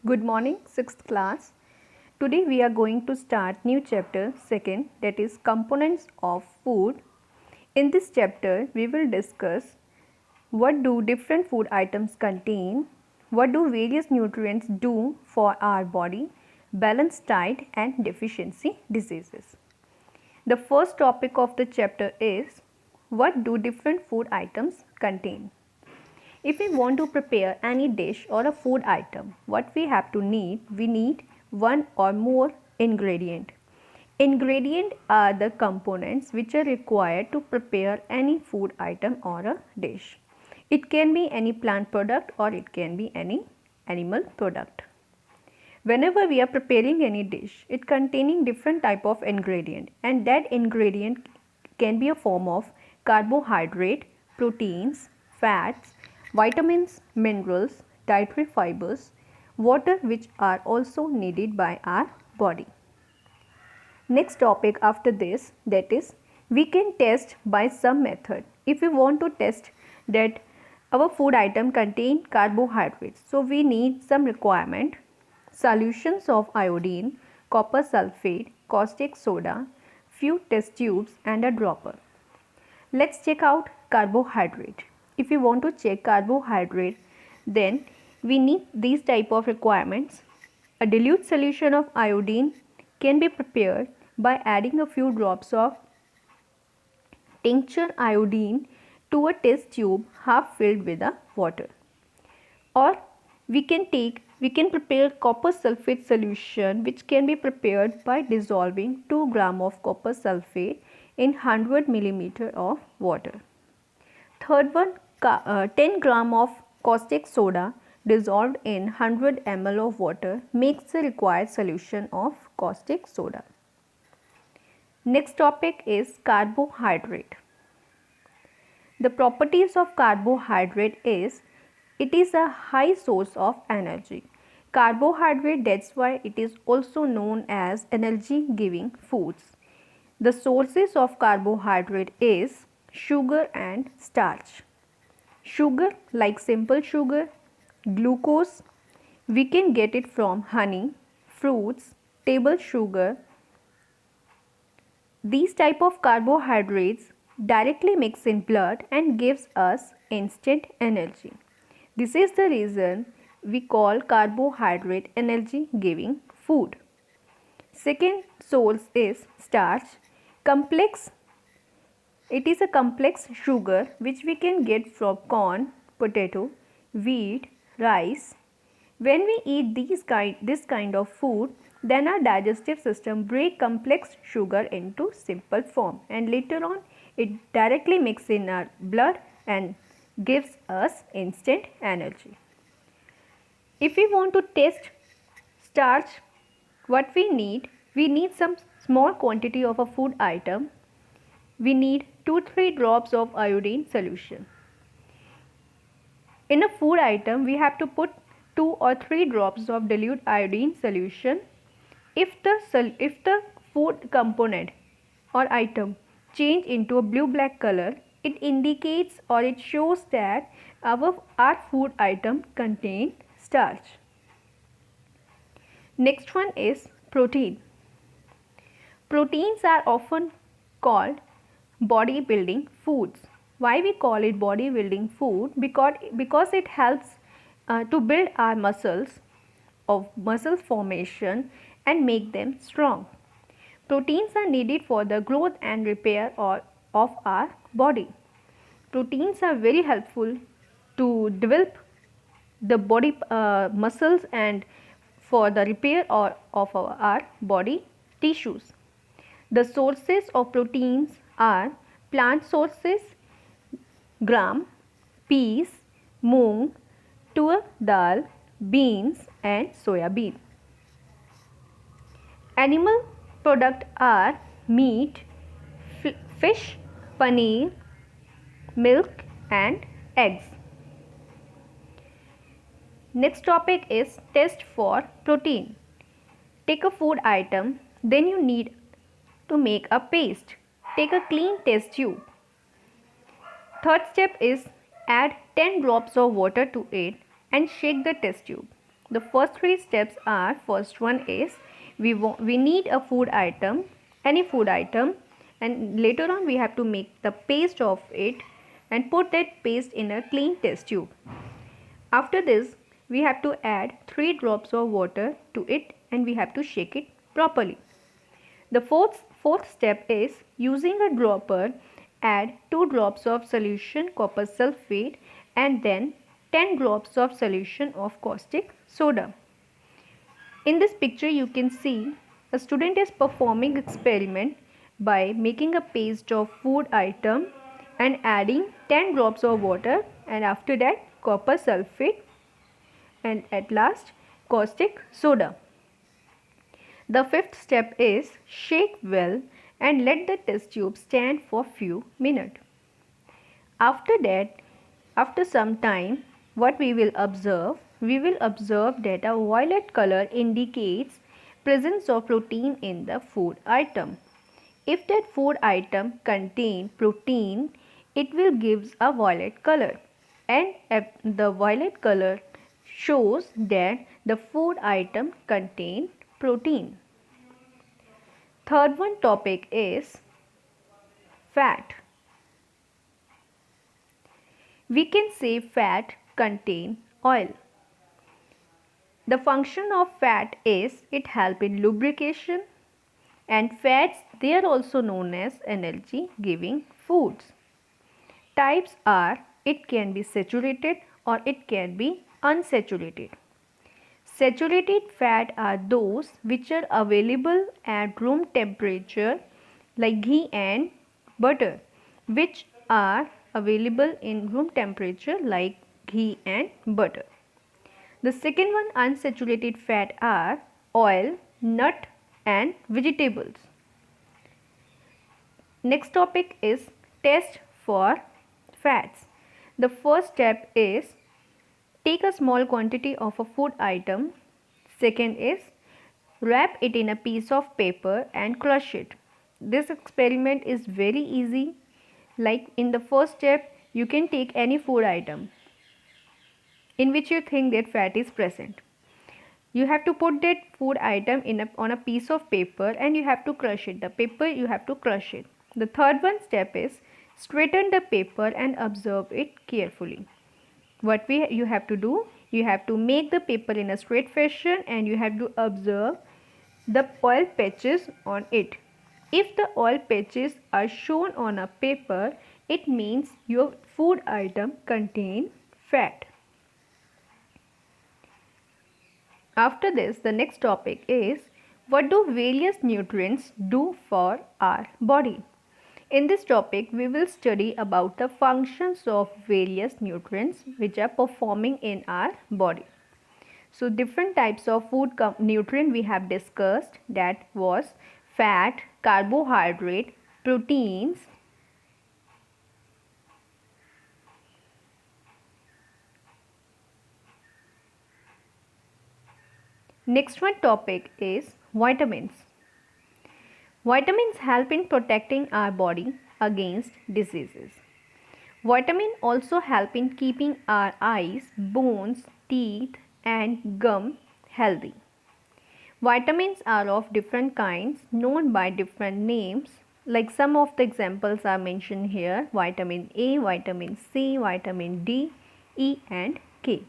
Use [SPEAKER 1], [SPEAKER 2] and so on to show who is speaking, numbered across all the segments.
[SPEAKER 1] Good morning, 6th class. Today we are going to start new chapter 2nd, that is components of food. In this chapter we will discuss what do different food items contain, what do various nutrients do for our body, balanced diet and deficiency diseases. The first topic of the chapter is what do different food items contain. If we want to prepare any dish or a food item, what we have to need? We need one or more ingredient. Ingredient are the components which are required to prepare any food item or a dish. It can be any plant product or it can be any animal product. Whenever we are preparing any dish, it containing different type of ingredient, and that ingredient can be a form of carbohydrate, proteins, fats, vitamins, minerals, dietary fibers, water, which are also needed by our body. Next topic after this, that is we can test by some method. If we want to test that our food item contain carbohydrates, so we need some requirement: solutions of iodine, copper sulfate, caustic soda, few test tubes and a dropper. Let's check out carbohydrate. If we want to check carbohydrate, then we need these type of requirements. A dilute solution of iodine can be prepared by adding a few drops of tincture iodine to a test tube half filled with a water. Or we can prepare copper sulfate solution, which can be prepared by dissolving 2 gram of copper sulfate in 100 millimeter of water. Third one, 10 gram of caustic soda dissolved in 100 ml of water makes the required solution of caustic soda. Next topic is carbohydrate. The properties of carbohydrate is it is a high source of energy. Carbohydrate, that's why it is also known as energy giving foods. The sources of carbohydrate is sugar and starch. Sugar like simple sugar, glucose, we can get it from honey, fruits, table sugar. These type of carbohydrates directly mix in blood and gives us instant energy. This is the reason we call carbohydrate energy giving food. Second source is starch. It is a complex sugar which we can get from corn, potato, wheat, rice. When we eat this kind of food, then our digestive system break complex sugar into simple form, and later on it directly mixes in our blood and gives us instant energy. If we want to test starch, what we need some small quantity of a food item. We need 2-3 drops of iodine solution. In a food item, we have to put 2 or 3 drops of dilute iodine solution. If the food component or item change into a blue-black color, it indicates or it shows that our food item contain starch. Next one is protein. Proteins are often called bodybuilding foods. Why we call it bodybuilding food? Because it helps to build our muscles of muscle formation and make them strong. Proteins are needed for the growth and repair of our body. Proteins are very helpful to develop the body muscles and for the repair of our body tissues. The sources of proteins are plant sources, gram, peas, moong, tur dal, beans and soya bean. Animal products are meat, fish, paneer, milk and eggs. Next topic is test for protein. Take a food item, then you need to make a paste. Take a clean test tube. Third step is add 10 drops of water to it and shake the test tube. The first three steps are, first one is we need a food item, any food item, and later on we have to make the paste of it and put that paste in a clean test tube. After this, we have to add 3 drops of water to it and we have to shake it properly. The fourth step is, using a dropper, add 2 drops of solution copper sulfate and then 10 drops of solution of caustic soda. In this picture you can see a student is performing experiment by making a paste of food item and adding 10 drops of water, and after that copper sulfate, and at last caustic soda. The fifth step is, shake well and let the test tube stand for few minutes. After that, after some time, what we will observe that a violet color indicates presence of protein in the food item. If that food item contain protein, it will give a violet color, and the violet color shows that the food item contain protein. Third one topic is fat. We can say fat contain oil. The function of fat is it help in lubrication, and fats, they are also known as energy giving foods. Types are, it can be saturated or it can be unsaturated. Saturated fat are those which are available at room temperature like ghee and butter, which are available in room temperature like ghee and butter. The second one, unsaturated fat, are oil, nut and vegetables. Next topic is test for fats. The first step is, take a small quantity of a food item. Second is, wrap it in a piece of paper and crush it. This experiment is very easy. Like in the first step, you can take any food item in which you think that fat is present. You have to put that food item on a piece of paper and you have to crush it. The paper, you have to crush it. The third one step is, straighten the paper and observe it carefully. What you have to do, you have to make the paper in a straight fashion and you have to observe the oil patches on it. If the oil patches are shown on a paper, it means your food item contains fat. After this, the next topic is, what do various nutrients do for our body? In this topic, we will study about the functions of various nutrients which are performing in our body. So, different types of food nutrient we have discussed, that was fat, carbohydrate, proteins, next one topic is vitamins. Vitamins help in protecting our body against diseases. Vitamins also help in keeping our eyes, bones, teeth and gum healthy. Vitamins are of different kinds, known by different names. Like some of the examples are mentioned here: vitamin A, vitamin C, vitamin D, E and K.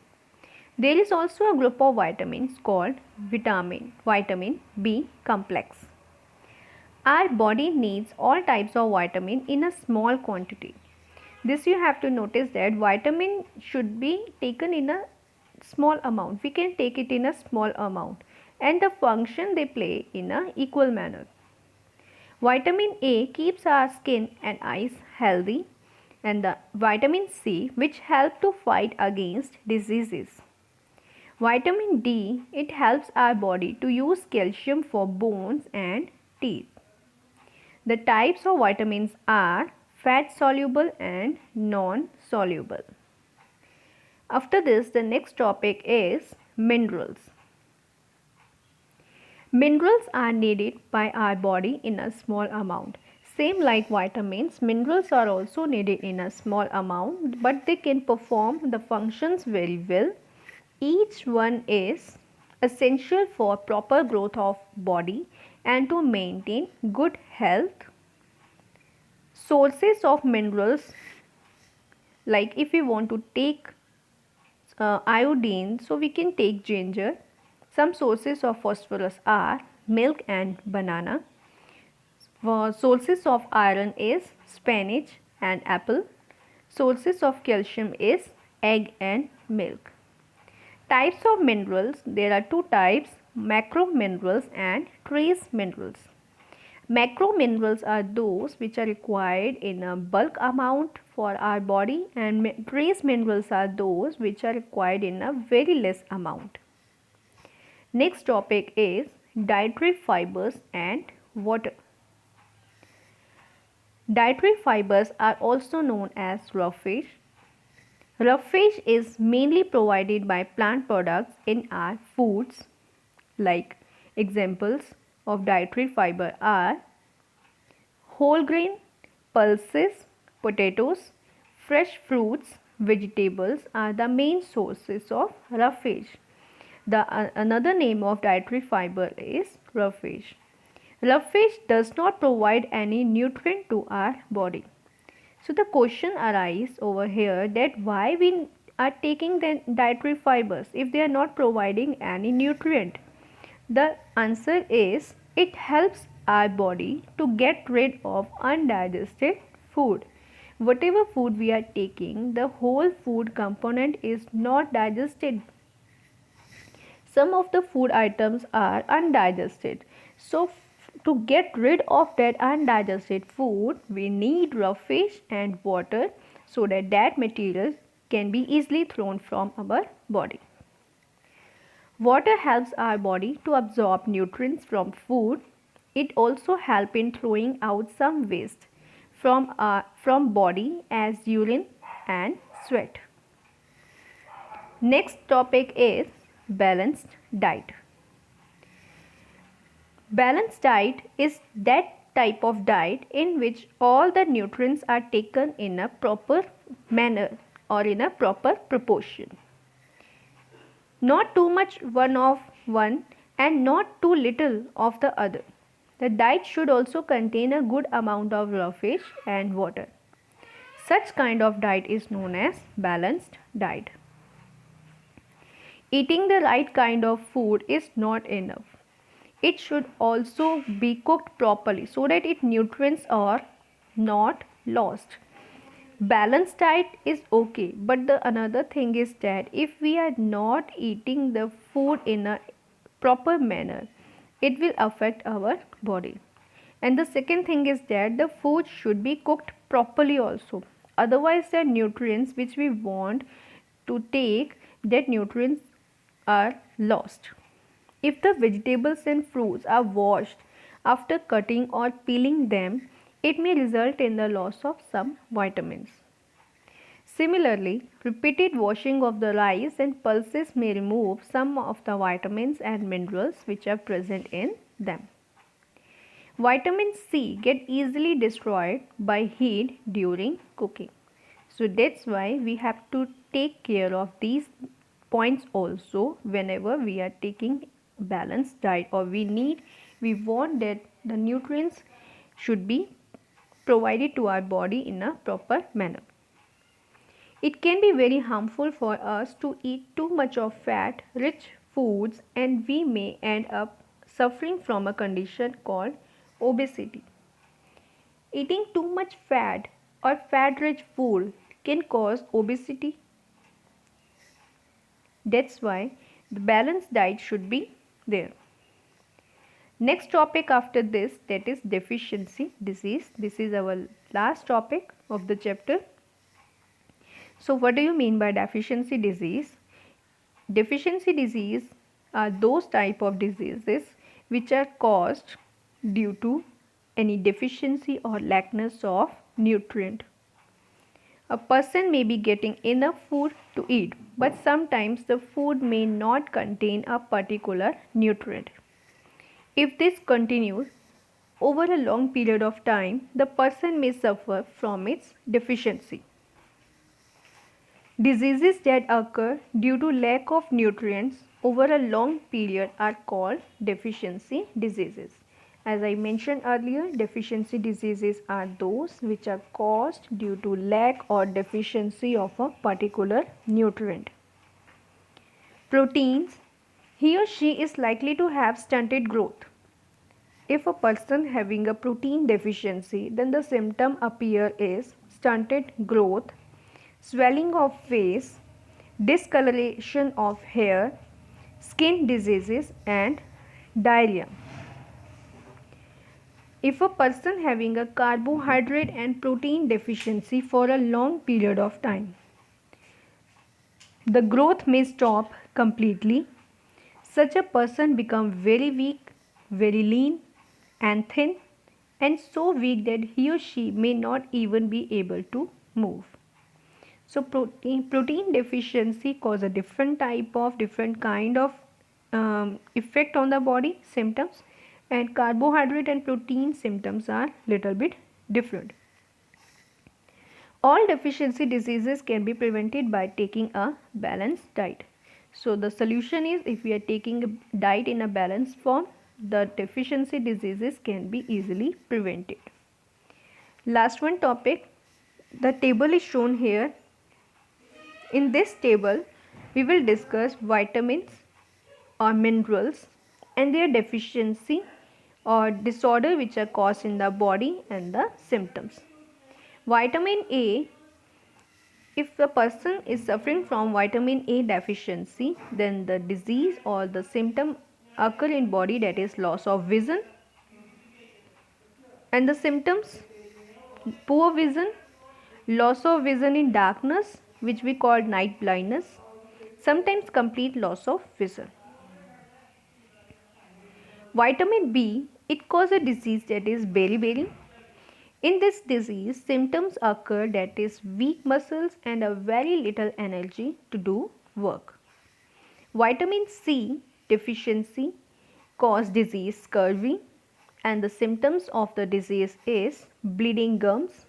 [SPEAKER 1] There is also a group of vitamins called vitamin B complex. Our body needs all types of vitamin in a small quantity. This you have to notice that vitamin should be taken in a small amount. We can take it in a small amount and the function they play in a equal manner. Vitamin A keeps our skin and eyes healthy, and the vitamin C which help to fight against diseases. Vitamin D, it helps our body to use calcium for bones and teeth. The types of vitamins are fat soluble and non-soluble. After this, the next topic is minerals. Minerals are needed by our body in a small amount. Same like vitamins, minerals are also needed in a small amount, but they can perform the functions very well Each one is essential for proper growth of body and to maintain good health. Sources of minerals, like if we want to take iodine, so we can take ginger. Some sources of phosphorus are milk and banana. Sources of iron is spinach and apple. Sources of calcium is egg and milk. Types of minerals, there are two types, macro minerals and trace minerals. Macro minerals are those which are required in a bulk amount for our body, and trace minerals are those which are required in a very less amount. Next topic is dietary fibers and water. Dietary fibers are also known as roughage. Roughage is mainly provided by plant products in our foods. Like examples of dietary fiber are whole grain, pulses, potatoes, fresh fruits, vegetables are the main sources of roughage. Another name of dietary fiber is roughage. Roughage does not provide any nutrient to our body. So the question arises over here that why we are taking the dietary fibers if they are not providing any nutrient. The answer is it helps our body to get rid of undigested food. Whatever food we are taking, the whole food component is not digested. Some of the food items are undigested. So to get rid of that undigested food, we need roughage and water so that material can be easily thrown from our body. Water helps our body to absorb nutrients from food. It also helps in throwing out some waste from body as urine and sweat. Next topic is balanced diet. Balanced diet is that type of diet in which all the nutrients are taken in a proper manner or in a proper proportion. Not too much one of one and not too little of the other. The diet should also contain a good amount of roughage and water. Such kind of diet is known as balanced diet. Eating the right kind of food is not enough. It should also be cooked properly so that its nutrients are not lost. Balanced diet is okay, but the another thing is that if we are not eating the food in a proper manner, it will affect our body. And the second thing is that the food should be cooked properly also. Otherwise, the nutrients which we want to take, that nutrients are lost. If the vegetables and fruits are washed after cutting or peeling them, it may result in the loss of some vitamins. Similarly, repeated washing of the rice and pulses may remove some of the vitamins and minerals which are present in them. Vitamin C get easily destroyed by heat during cooking. So that's why we have to take care of these points also whenever we are taking balanced diet, or we want that the nutrients should be provided to our body in a proper manner. It can be very harmful for us to eat too much of fat rich foods, and we may end up suffering from a condition called obesity. Eating too much fat or fat rich food can cause obesity. That's why the balanced diet should be there. Next topic after this, that is deficiency disease. This is our last topic of the chapter. So what do you mean by deficiency disease? Deficiency disease are those type of diseases which are caused due to any deficiency or lackness of nutrient. A person may be getting enough food to eat, but sometimes the food may not contain a particular nutrient. If this continues over a long period of time, the person may suffer from its deficiency. Diseases that occur due to lack of nutrients over a long period are called deficiency diseases. As I mentioned earlier, deficiency diseases are those which are caused due to lack or deficiency of a particular nutrient. Proteins, he or she is likely to have stunted growth. If a person having a protein deficiency, then the symptom appear is stunted growth, swelling of face, discoloration of hair, skin diseases and diarrhea. If a person having a carbohydrate and protein deficiency for a long period of time, the growth may stop completely. Such a person becomes very weak, very lean and thin, and so weak that he or she may not even be able to move. So protein deficiency cause a different kind of effect on the body symptoms, and carbohydrate and protein symptoms are little bit different. All deficiency diseases can be prevented by taking a balanced diet. So the solution is, if we are taking a diet in a balanced form, the deficiency diseases can be easily prevented. Last one topic, the table is shown here. In this table, we will discuss vitamins or minerals and their deficiency or disorder which are caused in the body and the symptoms. Vitamin A, if the person is suffering from vitamin A deficiency, then the disease or the symptom occur in body, that is loss of vision, and the symptoms poor vision, loss of vision in darkness which we call night blindness, sometimes complete loss of vision. Vitamin B, it causes a disease that is beriberi. In this disease, symptoms occur that is weak muscles and a very little energy to do work. Vitamin C deficiency cause disease scurvy, and the symptoms of the disease is bleeding gums.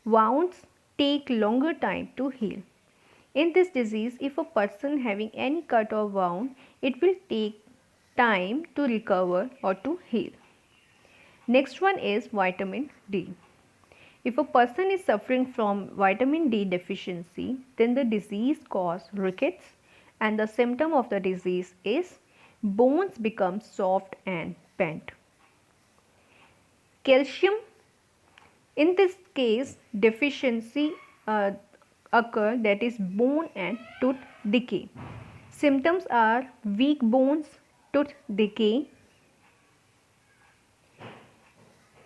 [SPEAKER 1] Wounds take longer time to heal. In this disease, if a person having any cut or wound, it will take time to recover or to heal. Next one is vitamin D. If a person is suffering from vitamin D deficiency, then the disease causes rickets, and the symptom of the disease is bones become soft and bent. Calcium, in this case deficiency occur, that is bone and tooth decay. Symptoms are weak bones, tooth decay.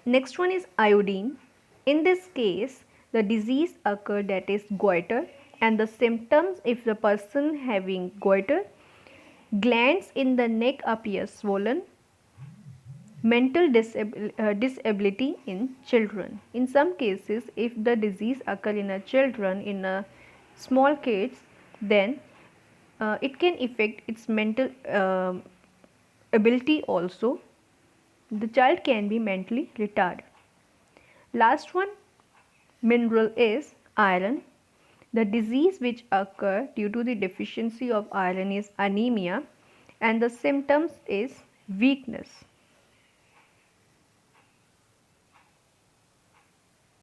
[SPEAKER 1] Next one is iodine. In this case, the disease occur, that is goiter, and the symptoms, if the person having goiter, glands in the neck appear swollen. Mental disability in children. In some cases, if the disease occur in a children, in a small kids, then it can affect its mental ability also. The child can be mentally retarded. Last one, mineral, is iron. The disease which occur due to the deficiency of iron is anemia, and the symptoms is weakness.